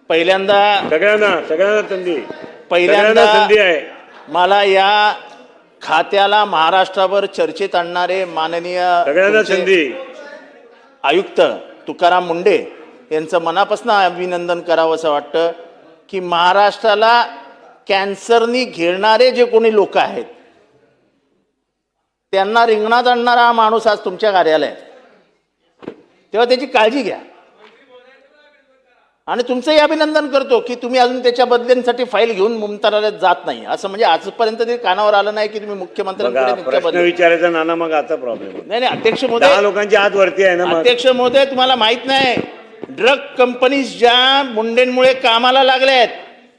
पहिल्यांदा सगळ्यांना संधी आहे. मला या खात्याला महाराष्ट्रावर चर्चेत आणणारे माननीय सगळ्यांना संधी आयुक्त तुकाराम मुंडे यांचं मनापासून अभिनंदन करावं असं वाटतं की महाराष्ट्राला कॅन्सरनी घेणारे जे कोणी लोक आहेत त्यांना रिंगणात आणणारा हा माणूस आज तुमच्या कार्यालयात, तेव्हा त्याची काळजी घ्या. आणि तुमचंही अभिनंदन करतो की तुम्ही अजून त्याच्या बदल्यांसाठी फाईल घेऊन मुंबईला जात नाही. असं म्हणजे आजपर्यंत ते कानावर आलं नाही की तुम्ही मुख्यमंत्र्यांकडे विचारायचा नाना, मग आता प्रॉब्लेम नाही. अध्यक्ष महोदय, लोकांची हात वरती आहे ना. अध्यक्ष महोदय, तुम्हाला माहित नाही ड्रग कंपनीज ज्या मुंडेंमुळे कामाला लागल्या आहेत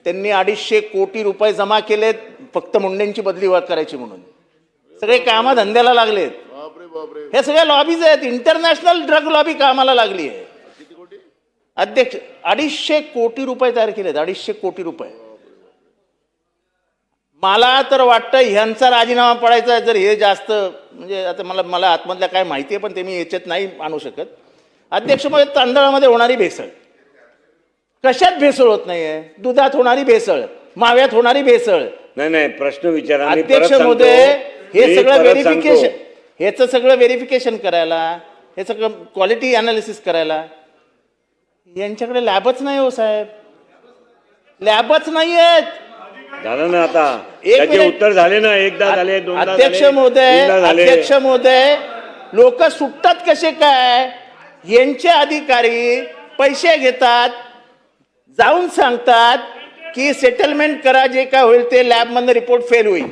त्यांनी 250 कोटी रुपये जमा केलेत फक्त मुंडेंची बदली करायची म्हणून. सगळे कामं धंद्याला लागलेत. हे सगळे लॉबीज आहेत. इंटरनॅशनल ड्रग लॉबी कामाला लागली आहे. अध्यक्ष 250 कोटी रुपये तयार केलेत. 250 कोटी रुपये. मला तर वाटतं ह्यांचा राजीनामा पडायचा आहे जर हे जास्त म्हणजे आता मला आतमधल्या काय माहिती आहे पण ते मी याच्यात नाही आणू शकत. अध्यक्ष महोदय, तांदळामध्ये होणारी भेसळ कशात भेसळ होत नाहीये? दुधात होणारी भेसळ, माव्यात होणारी भेसळ. नाही प्रश्न विचारा. अध्यक्ष महोदय, हे सगळं व्हेरिफिकेशन, ह्याचं सगळं व्हेरिफिकेशन करायला, हे सगळं क्वालिटी अनालिसिस करायला यांच्याकडे लॅबच नाही हो साहेब. लॅबच नाही आहेत. झालं ना आता. त्याचे उत्तर झाले ना, एकदा झाले, दोनदा झाले. अध्यक्ष महोदय, लोक सुटतात कसे काय? यांचे अधिकारी पैसे घेतात, जाऊन सांगतात की सेटलमेंट करा, जे काय होईल ते लॅबमधनं रिपोर्ट फेल होईल.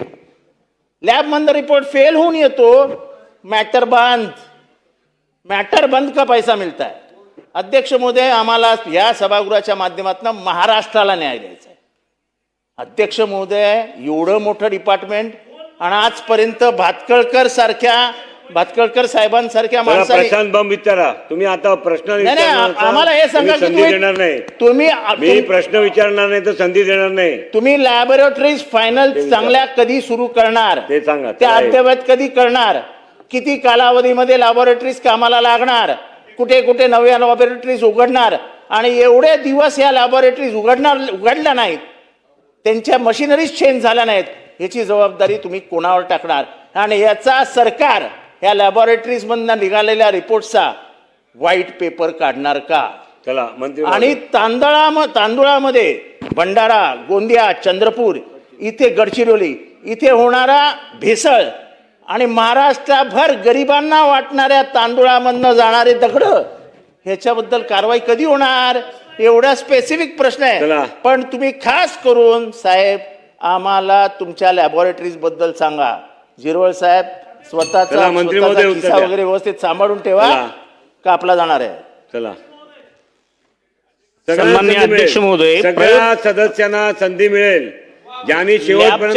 लॅबमधनं रिपोर्ट फेल होऊन येतो, मॅटर बंद का पैसा मिळता है. अध्यक्ष महोदय, आम्हाला या सभागृहाच्या माध्यमातून महाराष्ट्राला न्याय द्यायचा आहे. अध्यक्ष महोदय, एवढं मोठं डिपार्टमेंट आणि आजपर्यंत भातकळकर साहेबांसारख्या माणसाने. प्रशांत बंब विचारा तुम्ही. आता प्रश्न आम्हाला हे सांगा की संधी देणार नाही. मी प्रश्न विचारणार नाही तर संधी देणार नाही. तुम्ही लॅबोरेटरीज फायनल चांगल्या कधी सुरू करणार ते सांगा. त्या अद्ययावत कधी करणार? किती कालावधीमध्ये लॅबोरेटरीज कामाला लागणार? कुठे कुठे नव्या लॅबोरेटरीज उघडणार? आणि एवढे दिवस या लॅबोरेटरीज उघडल्या नाहीत, त्यांच्या मशिनरीज चेंज झाल्या नाहीत, याची जबाबदारी तुम्ही कोणावर टाकणार? आणि याचा सरकार या लॅबोरेटरीज मधून निघालेल्या रिपोर्टचा व्हाईट पेपर काढणार का? चला मंत्री. आणि तांदुळामध्ये भंडारा, गोंदिया, चंद्रपूर, इथे गडचिरोली इथे होणारा भेसळ आणि महाराष्ट्रभर गरिबांना वाटणाऱ्या तांदुळामधनं जाणारे दगड, ह्याच्याबद्दल कारवाई कधी होणार? एवढा स्पेसिफिक प्रश्न आहे. पण तुम्ही खास करून साहेब आम्हाला तुमच्या लॅबोरेटरीज बद्दल सांगा. झिरवळ साहेब, स्वतःचा खिसा वगैरे व्यवस्थित सांभाळून ठेवा, कापला जाणार आहे. चला. सन्माननीय अध्यक्ष महोदय, सगळ्या सदस्यांना संधी मिळेल. ज्यांनी शेवटपर्यंत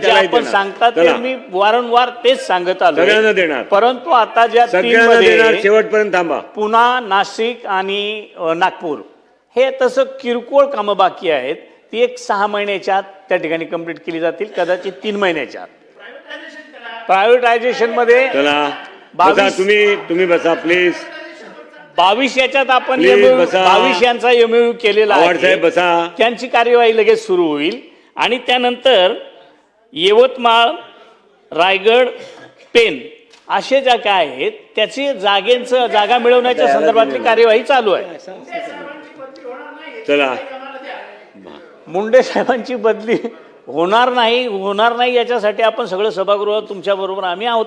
आपण सांगतात ते मी वारंवार तेच सांगत आलो. सगळ्यांना देणार. परंतु आता ज्या सगळ्यांना देणार, शेवटपर्यंत थांबा. पुणा, नाशिक आणि नागपूर हे तसं किरकोळ कामं बाकी आहेत. ती 6 महिन्याच्या आत त्या ठिकाणी कंप्लीट केली जातील, कदाचित 3 महिन्याच्या आत. प्रायव्हेटायझेशन मध्ये तुम्ही बसा प्लीज. 22 याच्यात आपण 22 यांचा एमओयू केलेला आहे. त्यांची कार्यवाही लगेच सुरू होईल आणि त्यानंतर यवतमाळ, रायगड, पेन असे ज्या काय आहेत त्याची जागा मिळवण्याच्या संदर्भातली कार्यवाही चालू आहे. चला. मुंडे साहेबांची बदली होणार नाही याच्यासाठी आपण सगळं सभागृह तुमच्या बरोबर आम्ही आहोत.